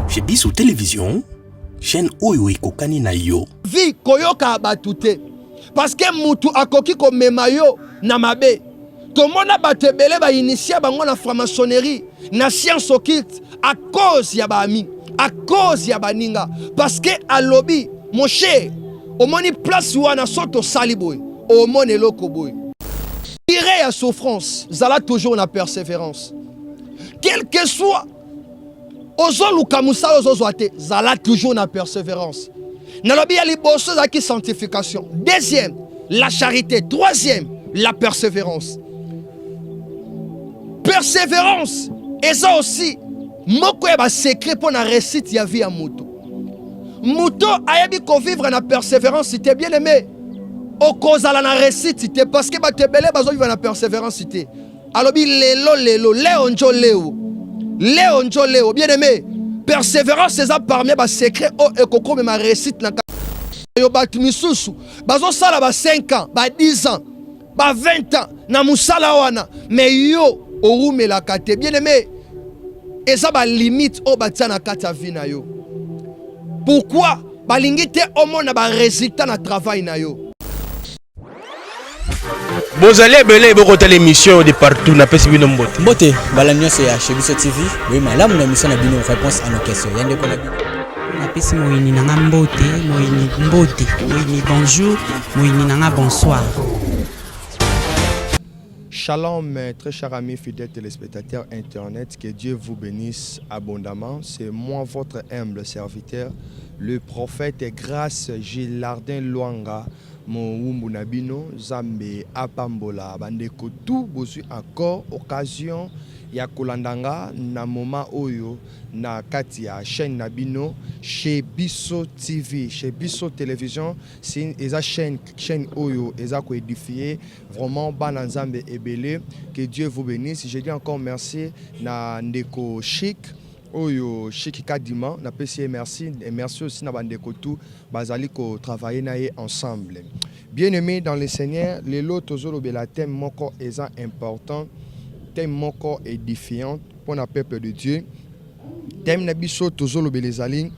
Chez Bissou Télévision, chaîne Oyo Ekokani na yo. Vi koyoka batute. Parce que mutu akoki ko memayo na mabe. Tomona batebele ba initia bango na franc-maçonnerie, na science occulte à cause ya ba ami, à cause ya baninga. Parce que alobi, mon cher, au moni place wana soto saliboy, au moni loko boy. Tiré à souffrance, zala toujours na persévérance. Quel que soit ozolu kamusa ozozoate, zala toujours na persévérance. Nalobi ya liboso za ki sanctification. Deuxième, la charité. Troisième, la persévérance. Persévérance, et ça aussi, moko eba secret pour la réussite ya vie à muto. Muto ayabi ko vivre na persévérance, c'était bien aimé. Au cause à la réussite, c'était parce que batebele bazo vivre na persévérance, c'était. Alobi lelo, léonjo léo, bien aimé. Persévérance, c'est ça parmi les secrets au ekoko mais ma réussite na yo batmisusu. Bazo sala ba 5 ans, ba 10 ans, ba 20 ans na musala wana, mais yo Orume la kate, bien aimé. Et ça va limite au batia na kata vina yo. Pourquoi? Balingite au monde na ba résultat na travail na yo. Vous allez belé beaucoup l'émission de partout na pesi bino mbote. Mbote, balanyo c'est chez Bissou TV. Oui, madame, on a mis ça na bino réponse à nos questions. Yande ko na bino. Na pesi moyini nanga mbote, moyini bonjour, moyini nanga bonsoir. Shalom, très chers amis fidèles téléspectateurs internet, que Dieu vous bénisse abondamment. C'est moi, votre humble serviteur, le prophète grâce Gilles Lardin Luanga, mon Nabino, Zambe Apambola, Bandeko, tout besoin encore occasion. Ya kolandanga na moment oyo na kati ya chaîne Nabino chez Bissou TV, chez Bissou Télévision, c'est une chaîne oyo eza ko édifier vraiment bananzambe ebele. Que Dieu vous bénisse. Je dis encore merci na ndeko Chic oyo Chic Kadima na pesi merci et merci aussi na bandeko tout bazali ko travailler na ensemble. Bien-aimés dans le Seigneur, les lots tozolo bela thème moko eza important. Thème moko édifiant pour le peuple de Dieu. Thème nabiso tozolo belezali,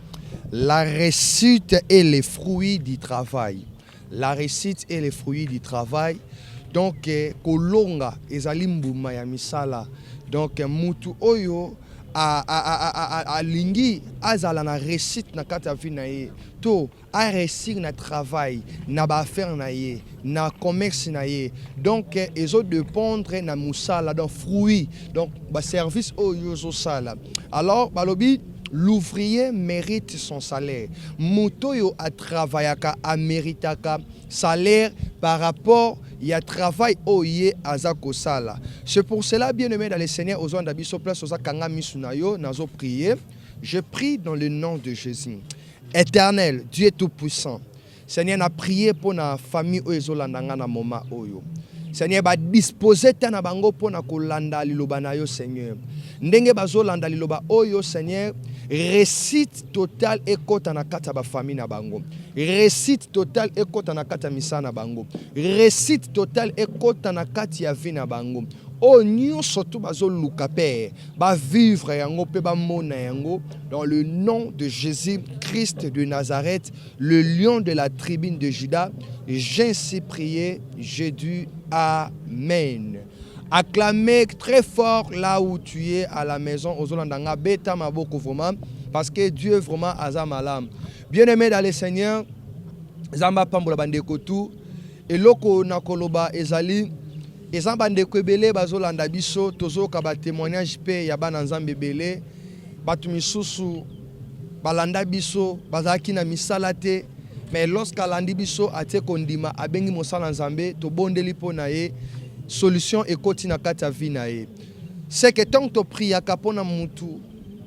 la réussite et les fruits du travail. La réussite et les fruits du travail. Donc kolonga ezali mbuma ya misala. Donc mutu oyo a lingi azala na réussite na kata vie na ye. To a réussir na travail, na ba affaire na ye, na commerce na ye. Donc ezo dépendre na musala donc fruit. Donc ba service oyo zo sala. Alors balobi l'ouvrier mérite son salaire. Muto yo a travaillaka a méritaka salaire par rapport il a travail oye azako sala. C'est pour cela bien aimé dans le Seigneur aux ondes d'abiso place aux akanga misunayo nazo prier. Je prie dans le nom de Jésus. Éternel, Dieu tout-puissant. Seigneur n'a prié pour la famille oyezolandanga na moment oyo. Seigneur ba disposer tana bango pour na kolanda liloba na yo Seigneur. Ndenge bazolanda liloba oyo Seigneur, réussite totale ekota na kata ba famille na bango. Réussite totale ekota na kata misa na bango. Réussite totale ekota na kati ya vie na bango. Oh nyo surtout bazoluka père, ba vivre yango pe ba mona yango dans le nom de Jésus-Christ de Nazareth, le lion de la tribu de Juda. J'ai ainsi prié, j'ai dit Amen. Acclamez très fort là où tu es à la maison aux Olandanga beta maboko vraiment parce que Dieu vraiment azamalam. Bien-aimé dans le Seigneur, zamba pambola bandeko tout et loko nakoloba ezali ezamba ndeko ebele bazolanda biso tozoka ba témoignage pe ya bana nzambe ebele batu misusu balanda biso bazaki na misala te mais lorsqu'alandi biso ate kondima abengi mosala nzambe to bondeli pona ye solution ekoti na kati ya vie na ye. C'est que tant to priaka pona mutu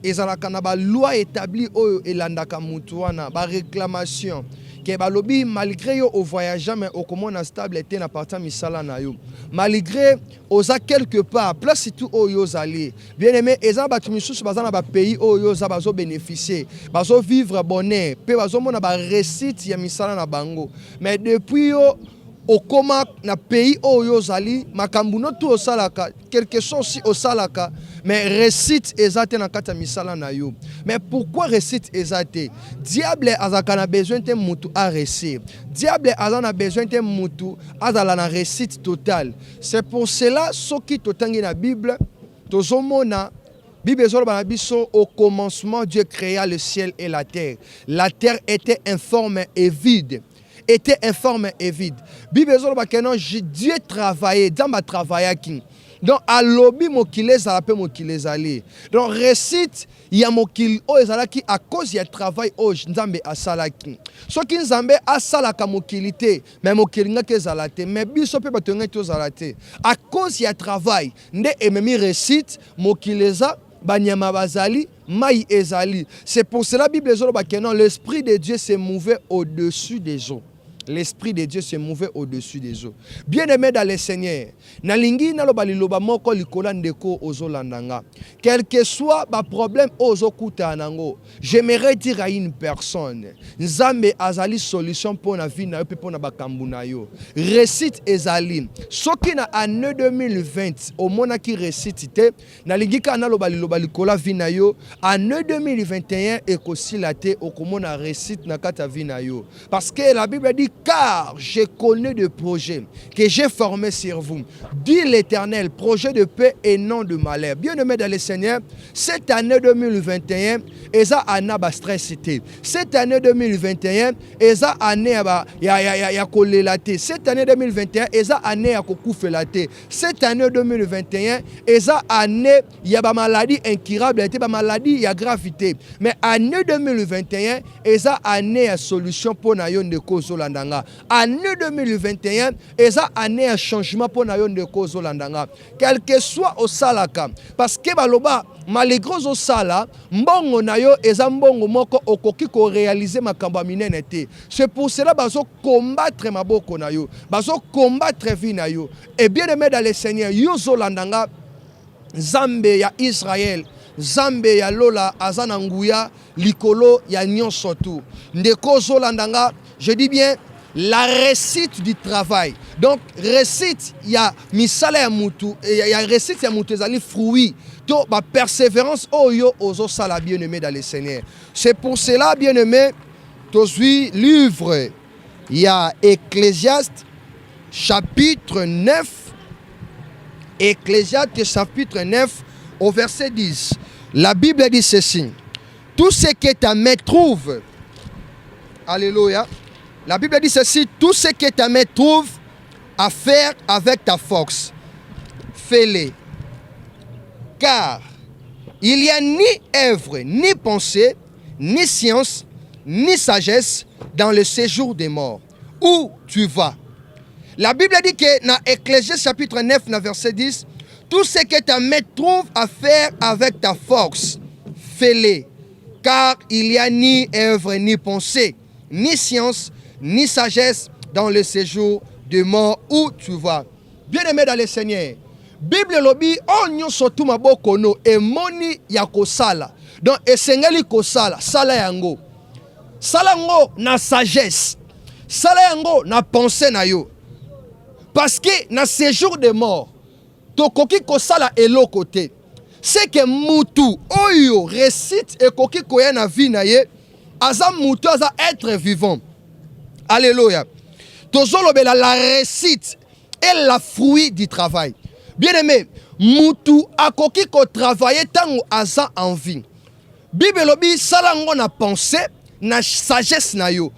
ezalaka na ba loi établie oyo elandaka mutu wana ba réclamation que balobi malgré yo au voyage mais au comment stable était na partant misala na yo malgré oza quelque part place tout oyo zali bien aimé eza batu misusu bazana ba pays oyo za bazo bénéficier bazo vivre bonheur pe bazo mona ba réussite ya misala na bango mais depuis yo okoma na pays oyo zali makambu no tout osalaka quelque chose si osalaka mais réussite ezate na kati ya misala na yo. Mais pourquoi réussite ezate? Diable azaka besoin de mutu à réussir. Diable a besoin de mutu azala na réussite totale. C'est pour cela ce qui totangi na Bible tozomona Bible ezoloba biso au commencement Dieu créa le ciel et la terre. La terre était informe et vide. Était informe et vide. Bible ezoloba que non Dieu travaillait, Dieu a travaillé qui. Donc à lobby mokile za pe mokile zali. Donc récite ya mokile o ezalaki à cause ya travail o Nzambe asalaki. Soki Nzambe asalaka mokilité mais mokilinga ke zalate mais biso pe batonga to zalate. À cause ya travail nde ememi récite mokileza banyama bazali mai ezali. C'est pour cela Bible ezoloba que non l'esprit de Dieu se mouvait au-dessus des eaux. L'esprit de Dieu se mouvait au-dessus des eaux. Bien-aimé dans le Seigneur, nalingi naloba liloba moko likola ndeko ozolandanga. Quel que soit ba problème ozokuta nango, j'aimerais dire à une personne, Nzambe azali solution pour na vie na yo pe pour na bakambu na yo. Récite ezali. Soki na année 2020 au mona ki récite te, nalingi ka naloba liloba likola vie na yo, année 2021 ekosilate okomona récite na kata vie na yo. Parce que la Bible dit car je connais des projets que j'ai formés sur vous. Dit l'Éternel, projet de paix et non de malheur. Bien-aimé dans le Seigneur, cette année 2021, eza année ba stressité. Cette année 2021, eza année ya kolelate. Cette année 2021, eza année ya kokufelate. Cette année 2021, eza année ya ba maladie incurable, ba maladie ya gravité. Mais année 2021, eza année ya solution pour na yo ndeko zolanda. Année 2021, eza année un changement pour na yo ndeko zolandanga. Quel que soit au salaka, parce que baloba malgré au sala, mbongo na yo eza mbongo moko okoki ko réaliser makambo minene te. C'est pour cela bazo combattre maboko na yo, bazo combattre vie na yo. Et bien aimé dans le Seigneur, yo zolandanga Nzambe ya Israël. Nzambe ya lola azana nguya likolo ya nyonso tu. Ndeko zolandanga, je dis bien la réussite du travail. Donc réussite il y a misala ya mutu, il y a réussite ya mutu ezali fruit. Donc ma persévérance oyo ozo sala bien-aimé dans le Seigneur. C'est pour cela bien-aimé, tozui livre il y a Ecclésiaste chapitre 9. Ecclésiaste chapitre 9 au verset 10. La Bible dit ceci: tout ce que ta main trouve, alléluia. La Bible dit ceci: tout ce que ta main trouve à faire avec ta force, fais-le. Car il n'y a ni œuvre, ni pensée, ni science, ni sagesse dans le séjour des morts. Où tu vas? La Bible dit que dans Ecclésiaste chapitre 9, verset 10, tout ce que ta main trouve à faire avec ta force, fais-le. Car il n'y a ni œuvre, ni pensée, ni science, ni sagesse dans le séjour de mort où tu vas. Bien-aimé dans le Seigneur, Bible lobi onyo sotu maboko no emoni ya kosala. Donc esengeli kosala, sala yango. Sala yango na sagesse. Sala yango na pensée na yo. Parce que na séjour de mort, tokoki kosala eloko te. C'est que mutu oyo récite ekoki koya na vie na ye, aza mutu aza être vivant. Alléluia. Tozolobela la réussite est la fruit du travail. Bien-aimé, mutu akoki ko travailler tango aza en vie. Bible lobi salango na pensée, na sagesse na yo.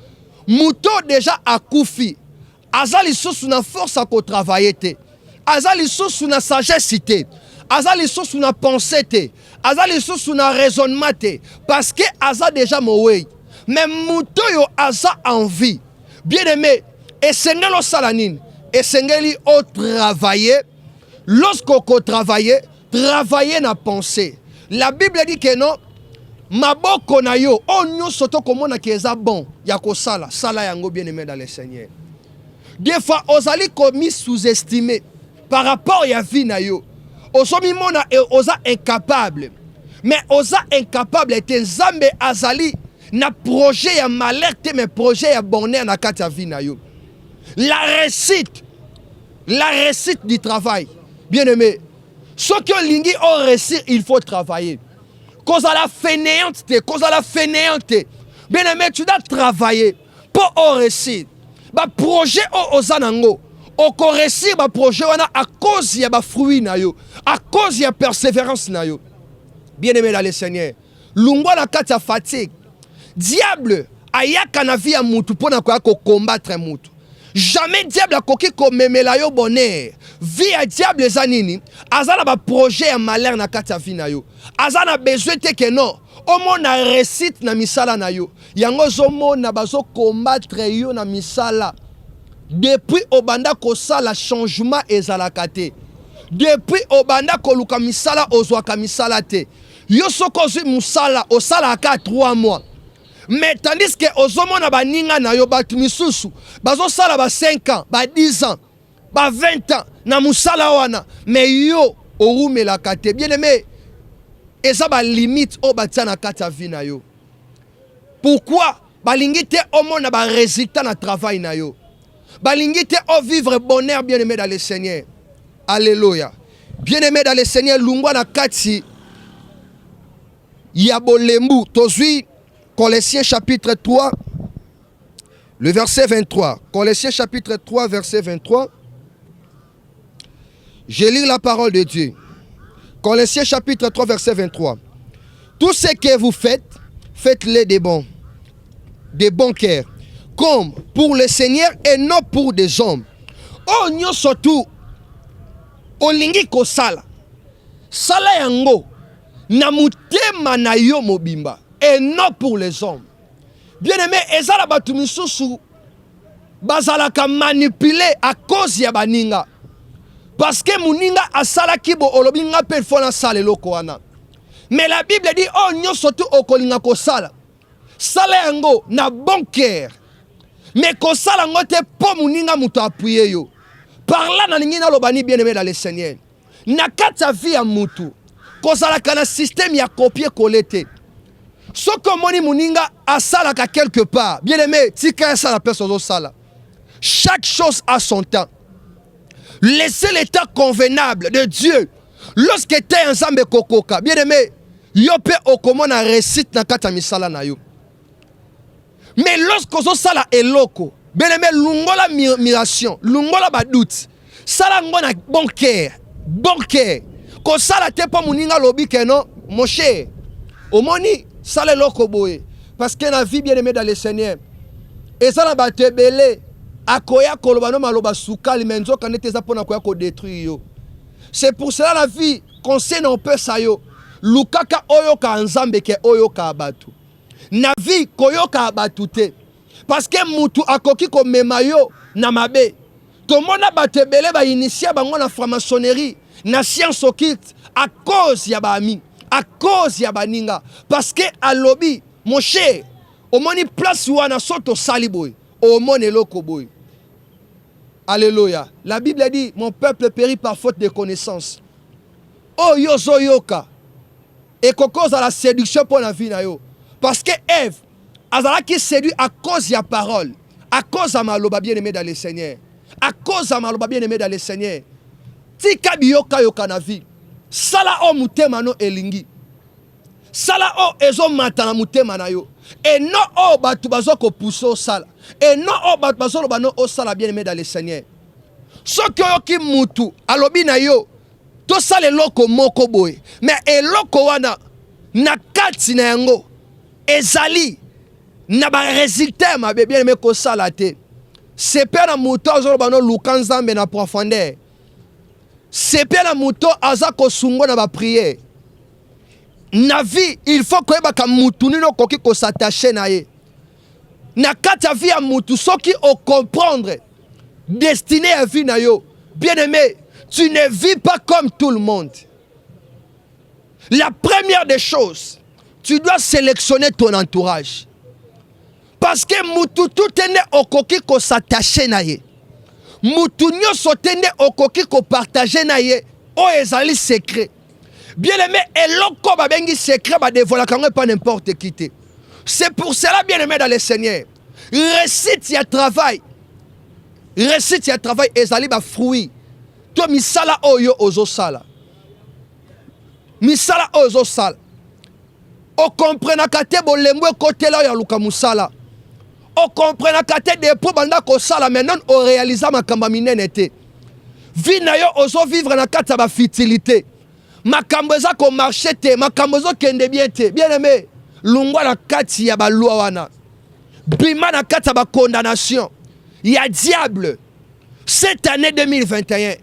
Muto déjà akufi. Aza lisusu na force à ko travailler te. Aza lisusu na sagesse te. Aza lisusu na pensée te. Aza lisusu na raisonnement te. Parce que aza déjà mowe. Mais muto yo aza en vie. Bien-aimé, esengeli salanine, esengeli au travailler. Lorsqu'on travaille, travailler na pensée. La Bible dit que non, maboko na yo, onyo soto komona ki eza bon, ya ko sala, sala yango bien-aimé dans le Seigneur. Des fois, ozali komi sous-estimé par rapport ya vie na yo. Osomi mona e oza incapable. Mais oza incapable ete Nzambe azali na projet ya malheur te, mais projet ya bonheur na kati ya vie na yo. La réussite du travail. Bien-aimé, Ce que lingi au réussir, il faut travailler. Cause à la fainéante, cause à la fainéante. Bien aimé, tu dois travailler pour réussir. Ba projet au ozanango. Au réussir ba projet wana à cause ya ba fruit na yo, à cause ya persévérance na yo. Bien aimé dans le Seigneur. Lungwa na kati ya fatigue. Diable ayaka na vie ya mutu pona kwa ko combattre mutu. Jamais diable akoki ko memela yo bonheur. Vie ya diable zanini, azana ba projet ya malheur na kati ya vie na yo. Azana besoin te que non. Omo na réussite na misala na yo. Yango zomo na bazo combattre yo na misala. Depuis obanda ko sala changement ezalaka te. Depuis obanda ko luka misala ozwaka misala te. Yo soko zwi musala osala ka 3 mois. Mais tandis que ozomona baninga na yo batu misusu bazo sala ba 5 ans, ba 10 ans, ba 20 ans na musala wana. Mais yo orumela kate. Bien aimé, eza ba limite o batia na kati ya vie na yo. Pourquoi? Balingi te omona ba résultat na travail na yo. Balingi te o vivre bonheur bien aimé dans le Seigneur. Alléluia. Bien aimé dans le Seigneur, lungwa na kati Yabolembu, tozui Colossiens chapitre 3, le verset 23. Colossiens chapitre 3, verset 23. Je lis la parole de Dieu. Colossiens chapitre 3, verset 23. Tout ce que vous faites, faites-le des bons cœurs, comme pour le Seigneur et non pour des hommes. Oh, nyo surtout, olingi ko sala. Sala yango. Na mutema na yo mobimba et non pour les hommes. Bien aimé, ezala batu misusu bazalaka manipuler à cause ya baninga. Parce que muninga asala kibo olobinga pe fona sala loko wana. Mais la Bible dit oh nyoso tu okolinga ko sala. Sala yango na bon cœur. Mais ko sala ngote po muninga muto appuyer yo. Par là na ningi na lobani bien aimé dans le Seigneur. Na kata vie ya mutu. Kozalaka na système ya copier-coller te. Ce que moni muninga asalaka quelque part. Bien aimé, tika ça la personne au sala. Chaque chose a son temps. Laissez le temps convenable de Dieu. Lorsque tu es ensemble kokoka, bien aimé, yo pe okomona récite na kata misala na yo. Mais lorsque zo sala eloko, bien aimé, lungola miration, lungola ba doute. Sala ngona bon cœur, bon cœur. Ko sala te po muninga lobi ke non, mon cher. Omoni sala loko boye parce que la vie bien aimé dans le Seigneur. Et ça na ba tebele akoya koloba no maloba sukali menzo kanete za pona koya ko détruire yo. C'est pour cela la vie conseil on peut ça yo. Lukaka oyo ka nzambe ke oyo ka abatu. Na vie koyoka abatu te. Parce que mutu akoki ko mema yo na mabe. To mona batebele ba initia bango na franc-maçonnerie. Na science occulte à cause ya bami, à cause ya baninga, parce que à lobby mon cher au moni place wana soto saliboy au moni loko boy. Alléluia. La Bible dit mon peuple périt par faute de connaissance. Oh yozo yoka et cause à la séduction pour la vie na yo, parce que Ève azala qui séduit à cause ya parole, à cause à maloba bien aimé dans le Seigneur, à cause à maloba bien aimé dans le Seigneur. Tika biyoka yoka na vie. Sala o mutema no elingi. Sala o ezo matana mutema na yo. Et non o batu bazoko pousso sala. Et non o batu bazolo bano o sala bien aimé dans le Seigneur. So ki mutu alobi na yo. To sale loko moko boy. Mais eloko wana na kati na yango ezali na ba résultat ma bien aimé ko sala te. C'est pas na mutu azolo bano lukanzambe na profondeur. C'est pas la moto azako sungo na ba prière. Na vie, il faut que ba mutu nino koki ko s'attacher na ye. Na kata vie a mutu soki o comprendre destiné à vie na yo. Bien aimé, tu ne vis pas comme tout le monde. La première des choses, tu dois sélectionner ton entourage. Parce que mutu tout ene o koki ko s'attacher na ye. Mutu nyoso tende okoki ko partager na ye o ezali secret. Bien aimé, eloko ba bengi secret ba dévoiler kango pas n'importe qui te. C'est pour cela bien aimé dans le Seigneur. Récite ya travail. Récite ya travail ezali ba fruit. To misala oyo ozo sala. misala ozo sala. O comprena kate bolemwe côté là ya luka musala. O comprena kate depuis banda ko sala maintenant o réalisa makamba minene te. Vie na yo ozo vivre na kata ba futilité. Makambo eza ko marcher te, makambo zo kende bien te. Bien aimé, lungwa na kati ya ba loi wana. Bima na kata ba condamnation. Ya diable. Cette année 2021,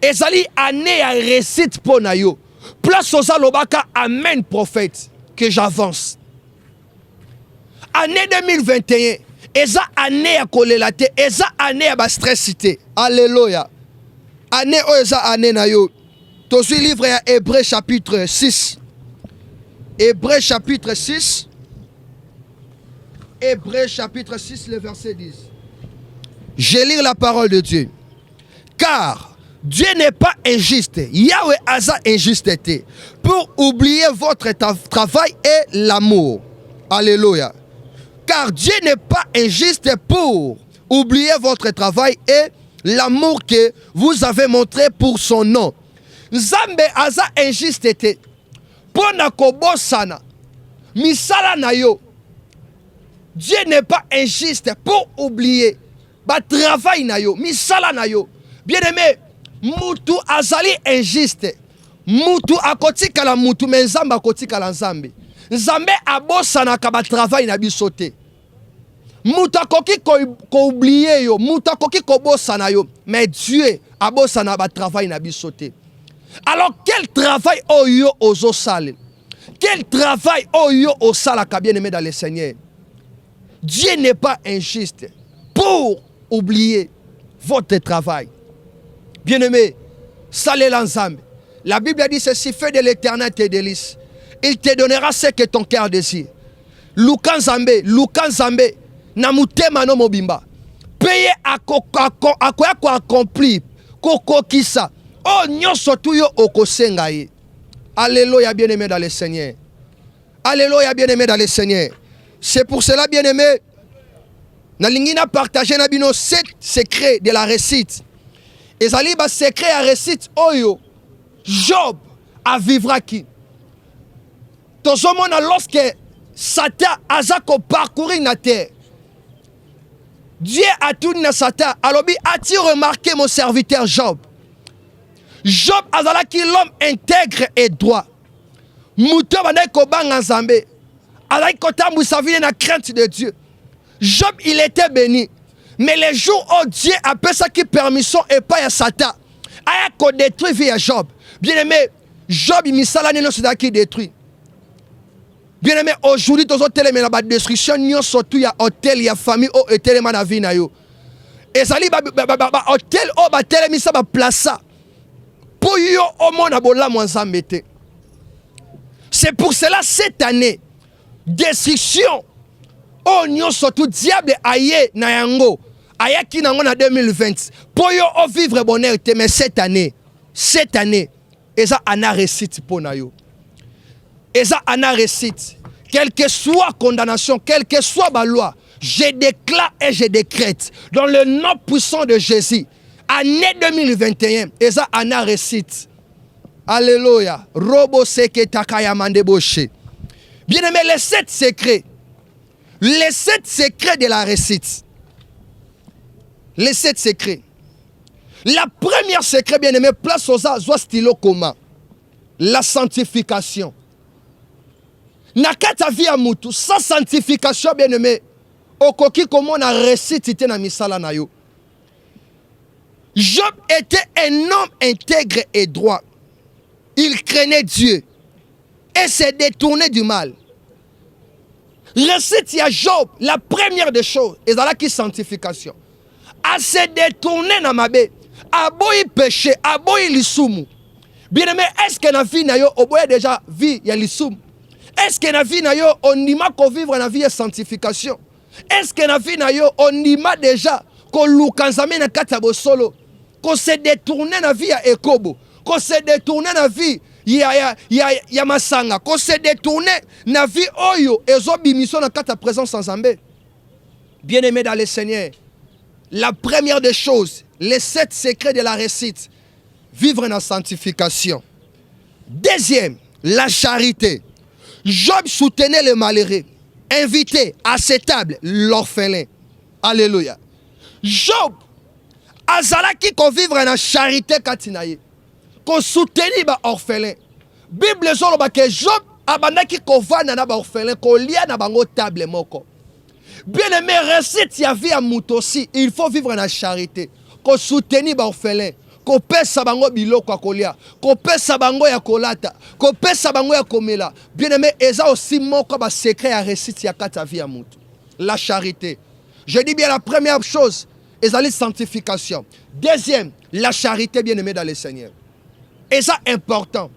ezali année ya réussite pour na yo. Place aux alobaka, amen prophète, que j'avance. Année 2021, eza année ya kolelate, eza année ya ba stressité. Alléluia. Année o eza année na yo. Tozu livre ya Hébreux chapitre 6. Hébreux chapitre 6. Hébreux chapitre 6, le verset 10. Je lis la parole de Dieu. Car Dieu n'est pas injuste. Yahweh aza injusteté. Pour oublier votre travail et l'amour. Alléluia. Car Dieu n'est pas injuste pour oublier votre travail et l'amour que vous avez montré pour son nom. Nzambe aza injusteté. Pona kobosana. Misala na yo. Dieu n'est pas injuste pour oublier. Ba travail na yo, misala na yo. Bien aimé, mutu azali injuste. Mutu akotika la mutu, mais nzambe akotika la nzambe. Nzambe abosana ka ba travail na biso te. Mutu akoki ko oublier yo, mutu akoki ko bosana yo, mais Dieu abosana ba travail na biso te. Alors quel travail oyo ozo sale? Quel travail oyo osala ka bien aimé dans le Seigneur? Dieu n'est pas injuste pour oublier votre travail. Bien-aimé, salez l'ensemble. La Bible a dit ceci, fais de l'Éternel tes délices. Il te donnera ce que ton cœur désire. Lukan Zambe, namutema no mobimba. Paye akoya ko accompli, koko kisa. Oh, nyonso tuyo okosenga ye. Alléluia, bien-aimé dans le Seigneur. Alléluia, bien-aimé dans le Seigneur. C'est pour cela, bien-aimé, Nalingina partager nabino 7 secrets de la réussite. Et zali ba secret à réussite oyo Job a vivra qui. Tozomona lorsque Satan azako parcourir na terre. Dieu a tout na Satan. Alobi a-t-il remarqué mon serviteur Job? Job azala qui l'homme intègre et droit. Mouto bana ko banga Nzambe. Ala kotambu sa vie na crainte de Dieu. Job, il était béni. Mais les jours où Dieu a fait ça qui permission et pas à Satan, a qu'on détruit via Job. Bien aimé, Job, il misala nino c'est qui détruit. Bien aimé, aujourd'hui, tous les hôtels, mais la destruction, nous surtout, il y a hôtel, il y a famille, il y a tellement de vie. Et ça, hôtel, il y a tellement de place. Pour yo, au monde, c'est pour cela, cette année, destruction, oh nyo surtout diable aye na yango ayaki nango na 2020 pour yo o vivre bonheur te mais cette année eza ana réussite pour na yo eza ana réussite quelle que soit condamnation quelle que soit ba loi je déclare et je décrète dans le nom puissant de Jésus année 2021 eza ana réussite alléluia robo seke takaya mande boshe bien aimé les 7 secrets. Les 7 secrets de la réussite. Les 7 secrets. La première secret, bien aimé, place aux azwa stylo commun. La sanctification. Nakata via mutu, sans sanctification, bien aimé, okoki comment on a réussite na misala na yo. Job était un homme intègre et droit. Il craignait Dieu et s'est détourné du mal. Récite à Job, la première des choses, et là qui sanctification. À se détourner dans ma bé, à boy péché, à boy l'issoum. Bien aimé, est-ce que na vie na yo, au boy déjà vie ya l'issoum? Est-ce que na vie na yo, on nima ko vivre na vie ya sanctification? Est-ce que na vie na yo, on nima déjà ko lukanzame na katabo solo, ko se détourner na vie ya ekobo, ko se détourner na vie ya masanga ko se détourner na vie oyo ezobimission na kata présence en Zambé. Bien-aimé dans le Seigneur, la première des choses, les 7 secrets de la réussite, vivre dans la sanctification. Deuxième, la charité. Job soutenait les malheureux, invitait à ses tables l'orphelin. Alléluia. Job, azalaki ko vivre na charité katinaye, ko soutenir ba orphelin. Bible zoloba ke Job abandaki ko vana na ba orphelin, ko lia na bango table moko. Bien aimé, recette ya vie à mout aussi, il faut vivre na charité, ko soutenir ba orphelin. Ko pesa bango biloko akolia, ko pesa bango ya kolata, ko pesa bango ya komela. Bien aimé, eza aussi moko ba secret ya récite ya kata vie ya mutu. La charité. Je dis bien la première chose, ezali sanctification. Deuxième, la charité, bien aimé dans le Seigneur. Et ça important.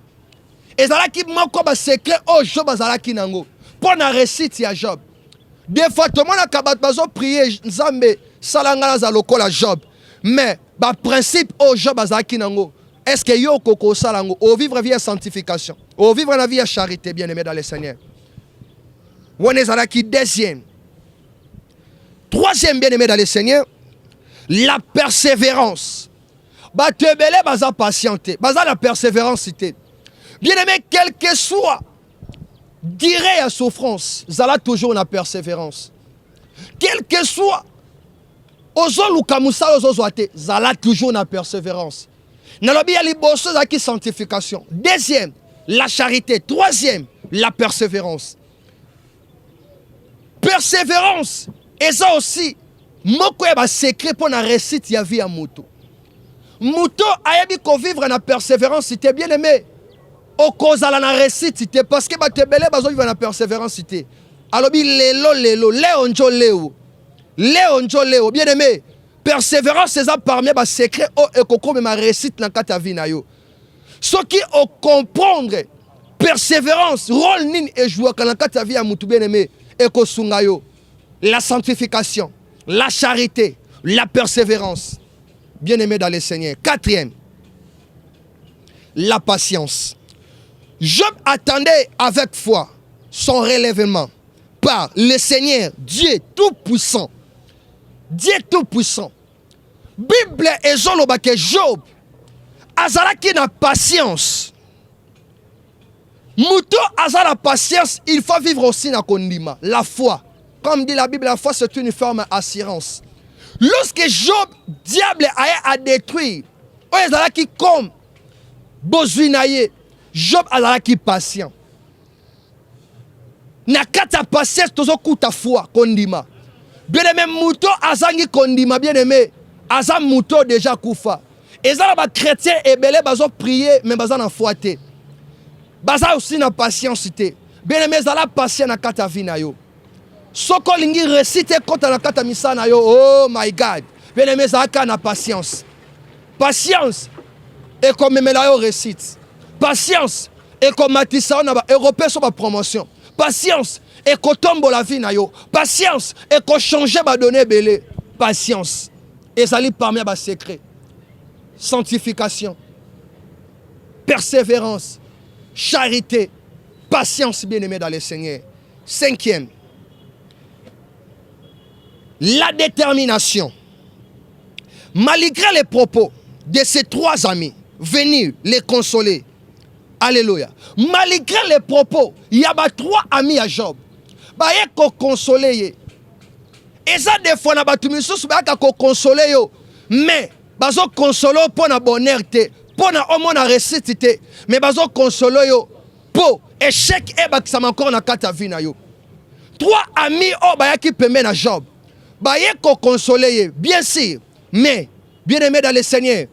Ezala ki moko ba secret o Job azala ki nango. Pour na récite ya Job. Des fois tout le monde a kabat bazo prier Nzambe salanga za lokola Job. Mais ba principe au Job azaki nango, est-ce que yo koko salango au vivre via sanctification, au vivre la vie à charité, bien aimé dans le Seigneur. On est alaki deuxième. Troisième, bien aimé dans le Seigneur, la persévérance. Ba te belé baza patienté, baza la persévérance cité. Bien aimé, quel que soit dirait à souffrance, zala toujours la persévérance. Quel que soit ozo lukamusa ozo zoate, zala toujours na persévérance. Nalobi ya liboso zaki sanctification. Deuxième, la charité. Troisième, la persévérance. Persévérance, et ça aussi, moko ya ba secret pour na récite ya vie à moto. Moto ayabi ko vivre na persévérance, c'était bien aimé. O cause la na récite, c'était parce que ba te belé bazo vivre na persévérance, c'était. Alobi lelo, léonjo léo. Léo, bien aimé, persévérance, c'est ça parmi les secrets et que ma récite dans ta vie. Ce qui au comprendre, persévérance, rôle nin et joie dans ta vie à moutou bien aimé, et que sungayo, la sanctification, la charité, la persévérance, bien aimé dans le Seigneur. Quatrième, la patience. Job attendait avec foi son relèvement par le Seigneur, Dieu tout-puissant. Dieu tout-puissant. Bible et zoloba que Job azalaki na patience. Muto azala patience, il faut vivre aussi na kondima. La foi. Comme dit la Bible, la foi c'est une forme d'assurance. Lorsque Job, diable a détruit, o azalaki comme bozuinaye, Job azalaki patient. Na kata patience tozo kuta foi kondima. Bien aimé, mouto azangi kondima, bien aimé, azam mouto déjà koufa. Et ça, les chrétiens et belé, bazo prier, mais bazo na fouate. Bazo aussi na patience. Bien aimé, zala patient na kata vina yo. Soko lingi récite contre na kata misa na yo. Oh my God. Bien aimé, zala na patience. Patience. Et comme me la yo récite. Patience. Et comme matissa na ba européen sur ma promotion. Patience. Et qu'on tombe la vie na yo. Patience. Et qu'on change ba donner belé. Patience. Et ça lit parmi les secrets. Sanctification. Persévérance. Charité. Patience, bien-aimé dans le Seigneur. Cinquième. La détermination. Malgré les propos de ces trois amis, venir les consoler. Alléluia. Malgré les propos, il y a trois amis à Job. Bah, il y a consoler. Et ça, des fois, il y a consoler. Mais, il y a consoler pour la bonheur, pour la réussite. Mais il y a consoler pour échec et ça m'a encore dans la vie. Trois amis qui permettent à Job. Il y a consoler, bien sûr. Mais, bien aimé dans le Seigneur.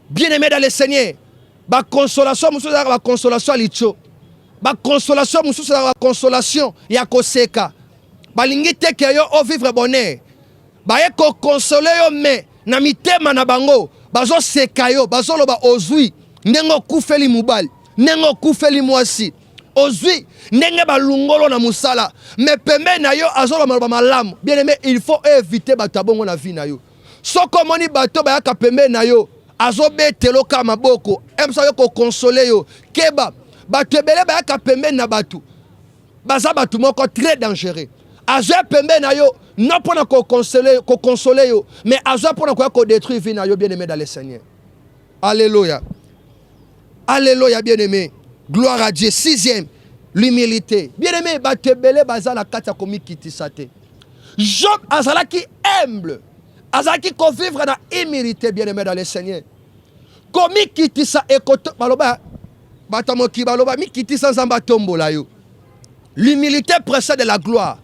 Bien aimé dans le Seigneur. Ba consolation mususu ba consolation alicho ba consolation mususu ba consolation ya koseka balingi te ke yo o vivre bonheur ba ye ko consoler yo mais na mitema na bango bazo seka yo bazo loba ozui ndengo kufeli mubali ndengo kufeli mwasi ozui ndenge balungolo na musala mais pembe na yo azolo maloba malamu bien aimé il faut éviter ba tabongo na vie na yo soko moni bato ba ya pembe na yo azobe teloka maboko emsa yo ko consoler yo keba batu ebele ba ka pembe na batu baza batu moko très dangereux azoe pembe na yo non pour ko consoler yo mais azoe pour ko détruire vie na yo bien aimé dans le Seigneur. Alléluia. Alléluia bien aimé. Gloire à Dieu. 6e, l'humilité. Bien-aimé, batebele bazala kata komi kitisate. Job azalaki humble. Azalaki ko vivre dans humilité, bien-aimé dans le Seigneur. Komi kitisa ekoto baloba batamoki baloba mi kitisa nzamba tombola yo. L'humilité précède la gloire.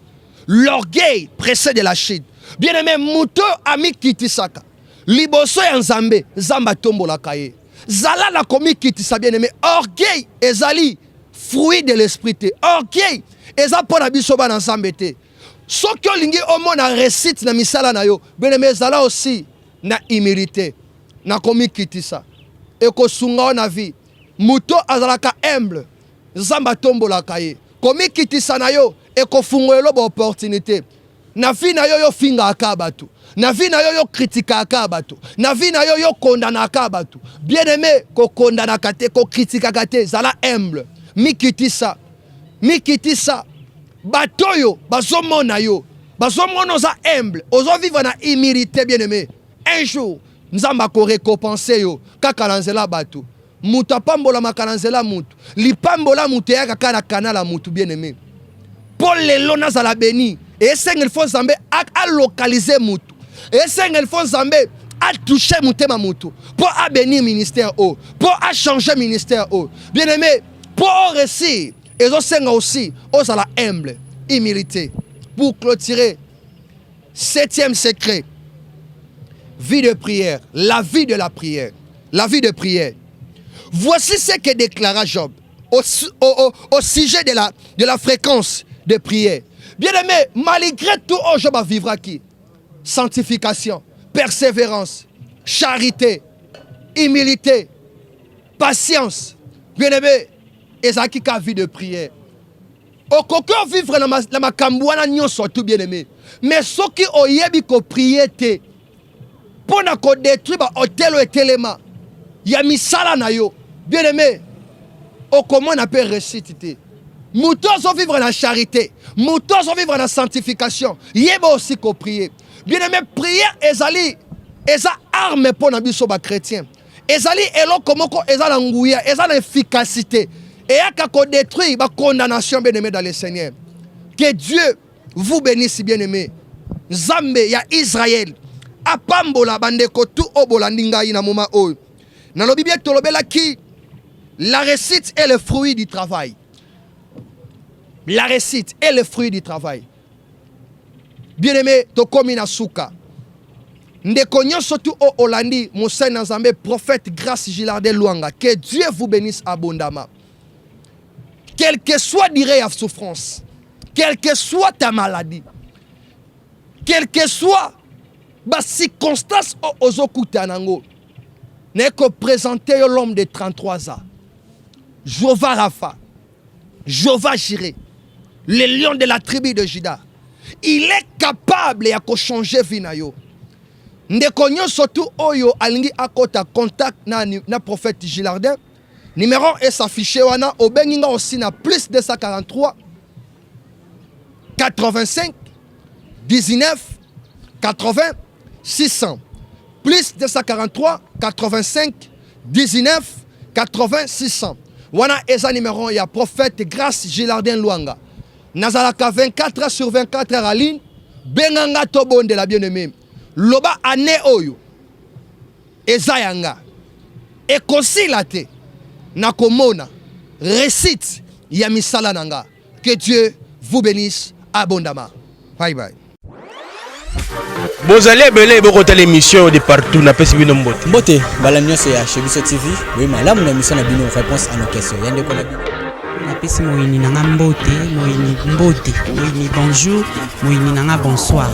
L'orgueil précède la chute. Bien-aimé, muto ami kitisaka. Liboso ya nzambe, zamba tombola kaye. Zala la komi kitisa bien-aimé. Orgueil ezali fruit de l'esprit te. Orgueil eza pona biso ba nzambe te. Soki olingi omona réussite na misala na yo, bien-aimé zala aussi na humilité. Na komi kitisa. Eko sunga na vie. Muto azalaka humble. Zamba tombola kaye. Komi kitisa na yo eko fungoelo ba opportunité. Na vie na yo yo finga akabatu. Na vie na yo yo critique akabatu. Na vie na yo yo condamna akabatu. Bien-aimé ko condamna kate ko critique kate zala humble. Mi kitisa. Mi kitisa. Batoyo bazomona yo. Bazomona za humble. Ozo vivre na humilité bien-aimé. Un jour nzamba ko récompenser yo kaka lanzela batu. Mutu apambola makalanzela mutu. Lipambola mutu ya kaka na kanala mutu bien-aimé. Paul lelo nazala béni. Et c'est qu'il faut Zambé à localiser mutu. Et c'est qu'il faut Zambé à toucher mutema mutu. Pour à bénir ministère haut. Pour à changer ministère haut. Bien-aimé, pour réussir. Et aussi, aux à la humble, humilité. Pour clôturer, 7e secret. Vie de prière. La vie de la prière. La vie de prière. Voici ce que déclara Job au sujet de la fréquence de prière. Bien-aimé, malgré tout, Job vivra qui? Sanctification, persévérance, charité, humilité, patience. Bien-aimé, ezaki ka vie de prière. Au coco vivre dans ma kambouana nyon surtout bien-aimé. Mais ce qui oyebi ko prier te, pour na ko détruire ba hôtel et téléma, ya misala na yo. Bien-aimé, au comment on appelle réciter. Moutons ont vivre dans la charité. Moutons ont vivre dans la sanctification. Yéba aussi qu'on prie. Bien-aimé, prière ezali eza arme pour nabiso ba chrétien. Ezali elo comment ko ezala ngouya, ezala efficacité. Et à qu'on détruit ba condamnation bien-aimé dans le Seigneur. Que Dieu vous bénisse bien-aimé. Zambé ya Israël. Apambola bandeko tout obola ndinga ina moma o. Na lobi bien tolobela ki la réussite est le fruit du travail. La réussite est le fruit du travail. Bien-aimé, tokomi na suka. Ndekonyo surtout au Hollandi, Moussa Nazambe, prophète Grâce Gilardin Luanga. Que Dieu vous bénisse abondamment. Quelle que soit la souffrance, quelle que soit ta maladie, quelle que soit la circonstance aux okutanango, n'est que présenter l'homme de 33 ans. Jova Rafa, Jova Jiré, le lion de la tribu de Juda. Il est capable de changer vie na yo. Ndekonyo surtout oyo alingi akota contact na prophète Gilardin. Numéro est affiché wana obenginga aussi na plus 243 85 19 80 600 plus 243 85 19 80 600. Wana eza numéro ya prophète Grâce Gilardin Luanga. Nazalaka 24 sur 24 heures à ligne. Benganga tobonde la bien-aimée. Loba ane oyo. Ezayanga. E konsilate. Nakomona. Récite. Yamisala nanga. Que Dieu vous bénisse abondamment. Bye bye. Bozali ebele bokota l'émission de partout na pesi bino mbote. Mbote, balamio c'est à Chebiso TV. Oui, malamu na mission na bino réponse à nos questions. Yande ko na bino. Napesi moyini nanga mbote, moyini mbote, moyini bonjour, moyini nanga bonsoir.